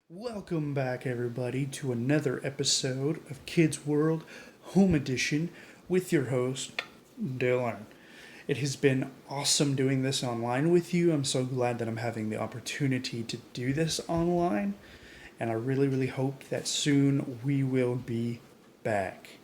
Welcome back, everybody, to another episode of Kids World Home Edition with your host, Dylan. It has been awesome doing this online with you. I'm so glad that I'm having the opportunity to do this online, and I really hope that soon we will be back.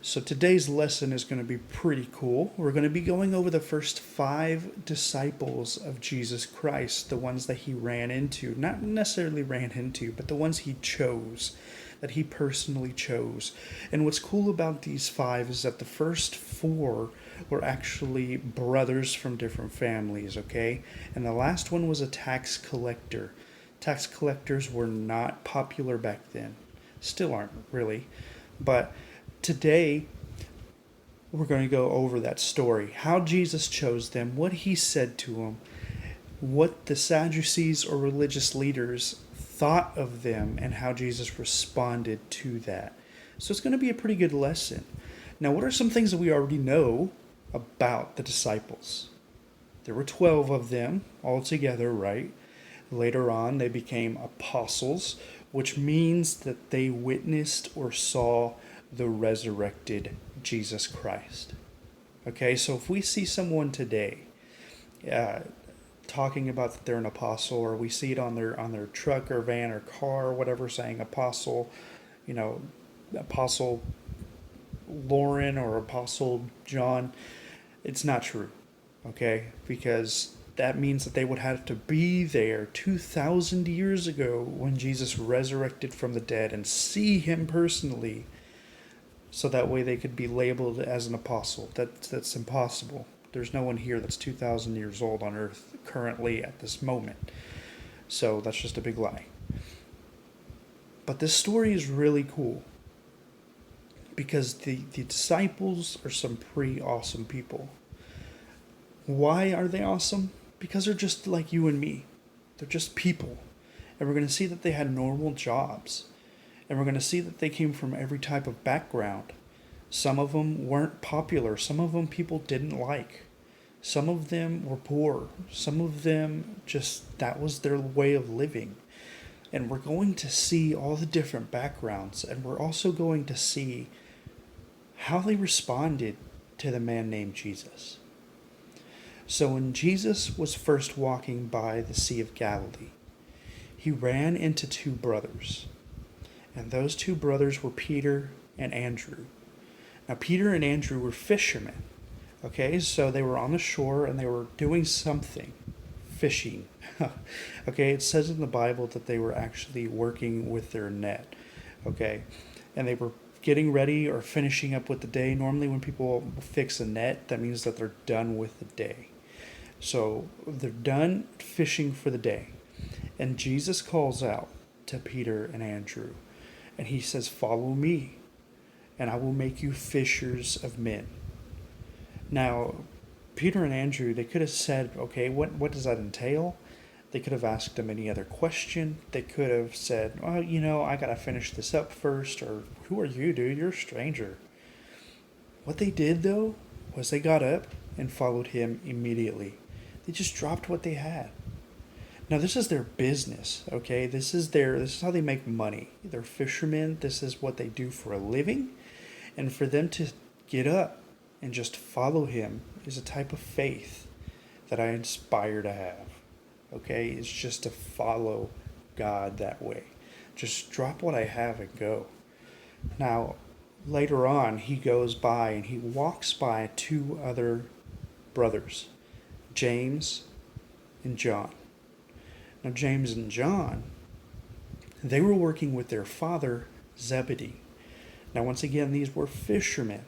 So today's lesson is going to be pretty cool. We're going to be going over the first five disciples of Jesus Christ, the ones that he ran into, not necessarily ran into, but the ones he chose, that he personally chose. And what's cool about these five is that the first four were actually brothers from different families, okay? And the last one was a tax collector. Tax collectors were not popular back then, still aren't really, but today, we're going to go over that story, how Jesus chose them, what he said to them, what the Sadducees or religious leaders thought of them, and how Jesus responded to that. So it's going to be a pretty good lesson. Now, what are some things that we already know about the disciples? There were 12 of them altogether, right? Later on, they became apostles, which means that they witnessed or saw the resurrected Jesus Christ. Okay, so if we see someone today uh, talking about that they're an apostle, or we see it on their truck or van or car or whatever saying apostle, you know, Apostle Lauren or Apostle John, it's not true. Okay, because that means that they would have to be there 2,000 years ago when Jesus resurrected from the dead and see him personally, so that way they could be labeled as an apostle. That's impossible. There's no one here that's 2,000 years old on earth currently at this moment. So that's just a big lie. But this story is really cool because the disciples are some pretty awesome people. Why are they awesome? Because they're just like you and me. They're just people. And we're going to see that they had normal jobs. And we're going to see that they came from every type of background. Some of them weren't popular. Some of them people didn't like. Some of them were poor. Some of them just, that was their way of living. And we're going to see all the different backgrounds. And we're also going to see how they responded to the man named Jesus. So when Jesus was first walking by the Sea of Galilee, he ran into two brothers. And those two brothers were Peter and Andrew. Now, Peter and Andrew were fishermen. Okay, so they were on the shore and they were doing something, fishing. Okay, it says in the Bible that they were actually working with their net. Okay, and they were getting ready or finishing up with the day. Normally, when people fix a net, that means that they're done with the day. So they're done fishing for the day. And Jesus calls out to Peter and Andrew, and he says, "Follow me, and I will make you fishers of men." Now, Peter and Andrew, they could have said, okay, what does that entail? They could have asked him any other question. They could have said, well, I got to finish this up first, or who are you, dude? You're a stranger. What they did, though, was they got up and followed him immediately. They just dropped what they had. Now this is their business, okay? This is how they make money. They're fishermen. This is what they do for a living. And for them to get up and just follow him is a type of faith that I aspire to have. Okay? It's just to follow God that way. Just drop what I have and go. Now, later on, he goes by and he walks by two other brothers, James and John. Now, James and John, they were working with their father, Zebedee. Now, once again, these were fishermen.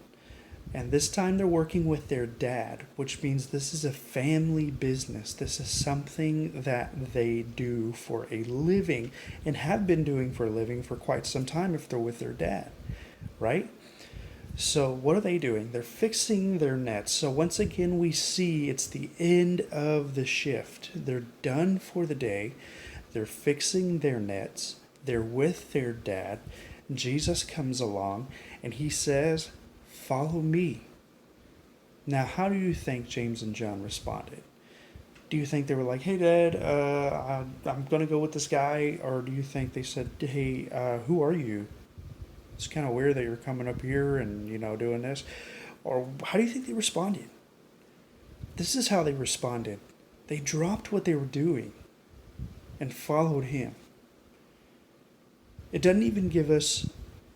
And this time they're working with their dad, which means this is a family business. This is something that they do for a living and have been doing for a living for quite some time if they're with their dad, right? So what are they doing? They're fixing their nets. So once again, we see it's the end of the shift. They're done for the day. They're fixing their nets. They're with their dad. Jesus comes along and he says, "Follow me." Now, how do you think James and John responded? Do you think they were like, "Hey, Dad, I'm gonna go with this guy," or do you think they said, "Hey, who are you? It's kind of weird that you're coming up here and doing this," or how do you think they responded? This is how they responded. They dropped what they were doing and followed him. It doesn't even give us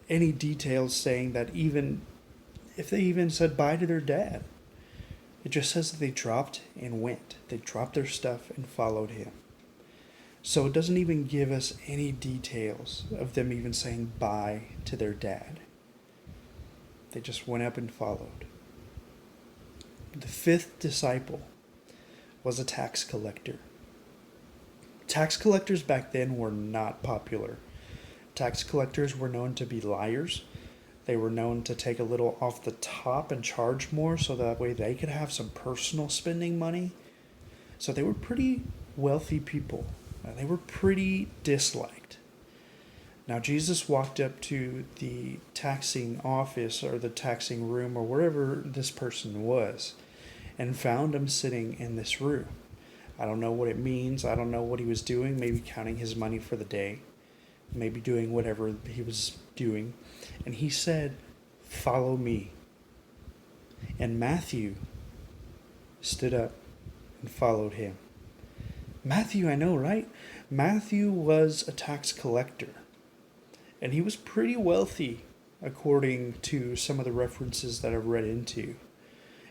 any details saying that even if they even said bye to their dad. It just says that they dropped and went. They dropped their stuff and followed him. So it doesn't even give us any details of them even saying bye to their dad. They just went up and followed. The fifth disciple was a tax collector. Tax collectors back then were not popular. Tax collectors were known to be liars. They were known to take a little off the top and charge more so that way they could have some personal spending money. So they were pretty wealthy people. They were pretty disliked. Now Jesus walked up to the taxing office or the taxing room or wherever this person was and found him sitting in this room. I don't know what it means. I don't know what he was doing. Maybe counting his money for the day. Maybe doing whatever he was doing. And he said, "Follow me." And Matthew stood up and followed him. Matthew, I know, right? Matthew was a tax collector. And he was pretty wealthy, according to some of the references that I've read into.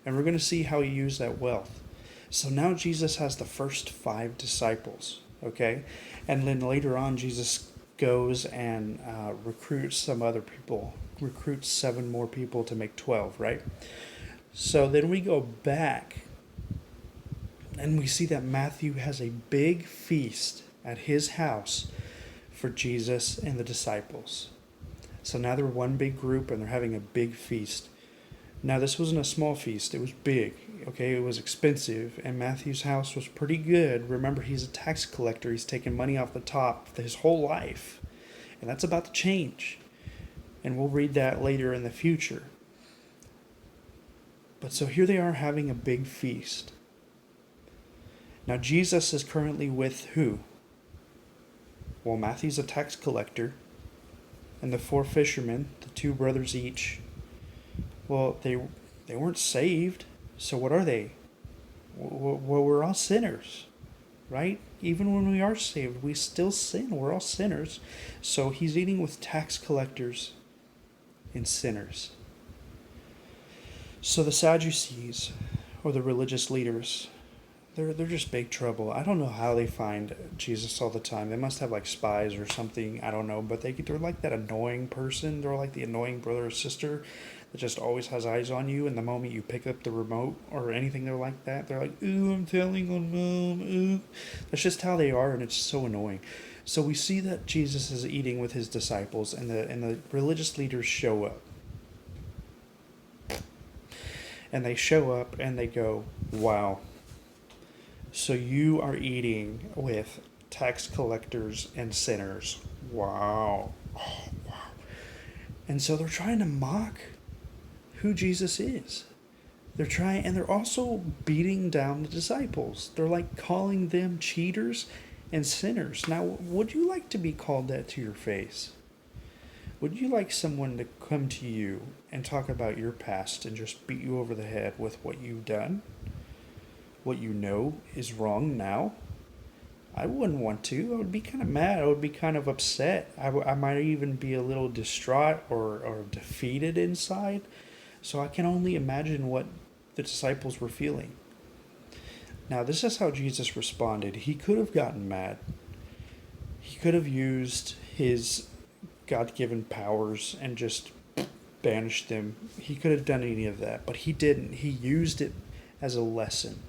And we're going to see how he used that wealth. So now Jesus has the first 5 disciples, okay? And then later on, Jesus goes and recruits some other people, recruits 7 more people to make 12, right? So then we go back and we see that Matthew has a big feast at his house for Jesus and the disciples. So now they're one big group and they're having a big feast. Now this wasn't a small feast, it was big, okay? It was expensive, and Matthew's house was pretty good. Remember, he's a tax collector. He's taking money off the top his whole life. And that's about to change. And we'll read that later in the future. But so here they are having a big feast. Now Jesus is currently with who? Well, Matthew's a tax collector. And the 4 fishermen, the 2 brothers each, well, they weren't saved. So what are they? Well, we're all sinners, right? Even when we are saved, we still sin. We're all sinners. So he's eating with tax collectors and sinners. So the Sadducees, or the religious leaders, they're just big trouble. I don't know how they find Jesus all the time. They must have like spies or something. I don't know. But they're like that annoying person. They're like the annoying brother or sister that just always has eyes on you. And the moment you pick up the remote or anything, they're like that. They're like, "Ooh, I'm telling on Mom. Ooh." That's just how they are, and it's so annoying. So we see that Jesus is eating with his disciples, and the religious leaders show up. And they show up and they go, "Wow. So you are eating with tax collectors and sinners. Wow." Oh, wow. And so they're trying to mock who Jesus is. They're also beating down the disciples. They're like calling them cheaters and sinners. Now, would you like to be called that to your face? Would you like someone to come to you and talk about your past and just beat you over the head with what you've done? What you know is wrong now? I wouldn't want to. I would be kind of mad. I would be kind of upset. I might even be a little distraught or defeated inside. So I can only imagine what the disciples were feeling. Now, this is how Jesus responded. He could have gotten mad. He could have used his God-given powers and just banished them. He could have done any of that, but he didn't. He used it as a lesson.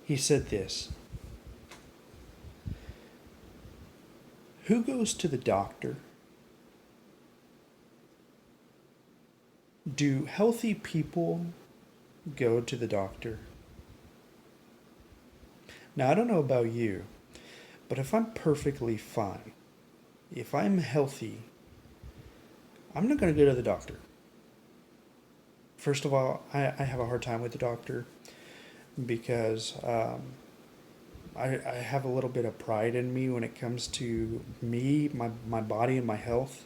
He said this: "Who goes to the doctor? Do healthy people go to the doctor?" Now, I don't know about you, but if I'm perfectly fine, if I'm healthy, I'm not going to go to the doctor. First of all, I have a hard time with the doctor. because I have a little bit of pride in me when it comes to me, my body, and my health.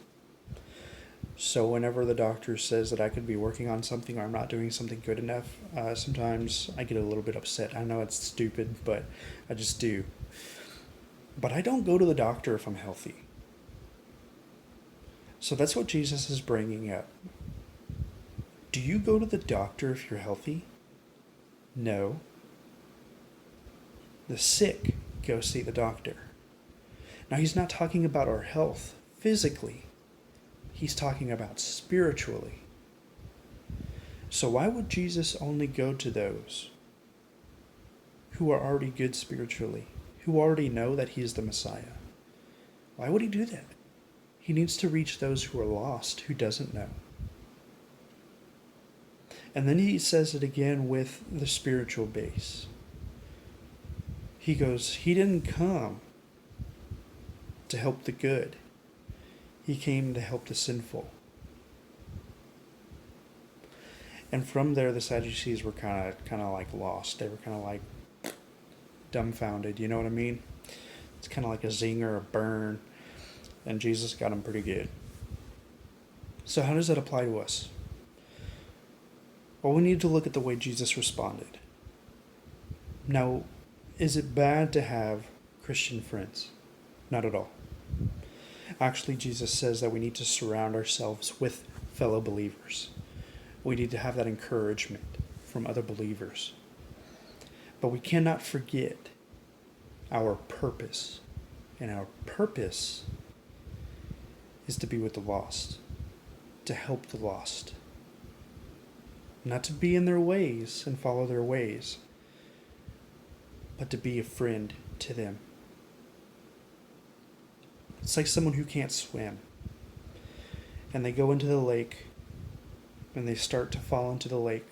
So whenever the doctor says that I could be working on something or I'm not doing something good enough, sometimes I get a little bit upset. I know it's stupid, but I just do. But I don't go to the doctor if I'm healthy. So that's what Jesus is bringing up. Do you go to the doctor if you're healthy? No. The sick go see the doctor. Now, he's not talking about our health physically. He's talking about spiritually. So why would Jesus only go to those who are already good spiritually, who already know that he is the Messiah? Why would he do that? He needs to reach those who are lost, who doesn't know. And then he says it again with the spiritual base. He goes, he didn't come to help the good. He came to help the sinful. And from there, the Sadducees were kind of like lost. They were kind of like dumbfounded. You know what I mean? It's kind of like a zinger, a burn. And Jesus got them pretty good. So how does that apply to us? Well, we need to look at the way Jesus responded. Now, is it bad to have Christian friends? Not at all. Actually, Jesus says that we need to surround ourselves with fellow believers. We need to have that encouragement from other believers. But we cannot forget our purpose. And our purpose is to be with the lost, to help the lost. Not to be in their ways and follow their ways, but to be a friend to them. It's like someone who can't swim. And they go into the lake and they start to fall into the lake.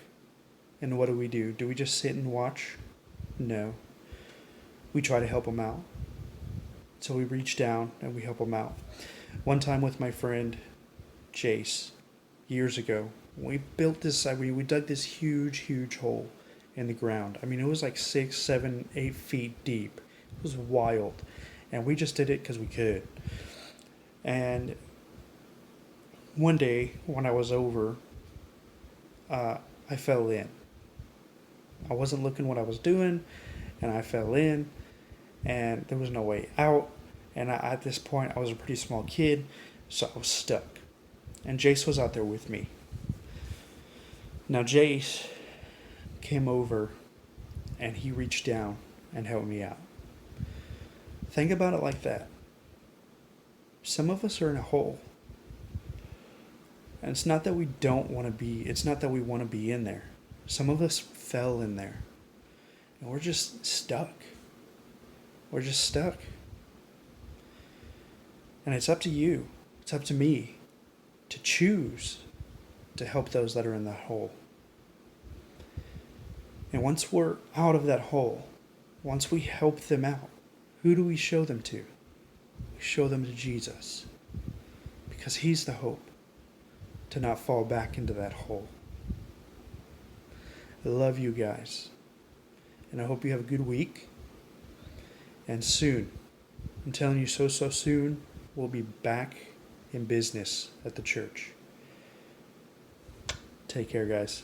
And what do? Do we just sit and watch? No. We try to help them out. So we reach down and we help them out. One time with my friend Chase, years ago, we built this, we dug this huge hole in the ground. I mean, it was like 6, 7, 8 feet deep. It was wild. And we just did it because we could. And one day when I was over, I fell in. I wasn't looking what I was doing, and I fell in, and there was no way out. And at this point, I was a pretty small kid, so I was stuck. And Jace was out there with me. Now, Jace came over, and he reached down and helped me out. Think about it like that. Some of us are in a hole. And it's not that we don't want to be, it's not that we want to be in there. Some of us fell in there. And we're just stuck. We're just stuck. And it's up to you, it's up to me to choose to help those that are in that hole. And once we're out of that hole, once we help them out, who do we show them to? We show them to Jesus. Because he's the hope to not fall back into that hole. I love you guys. And I hope you have a good week. And soon, I'm telling you so soon, we'll be back in business at the church. Take care, guys.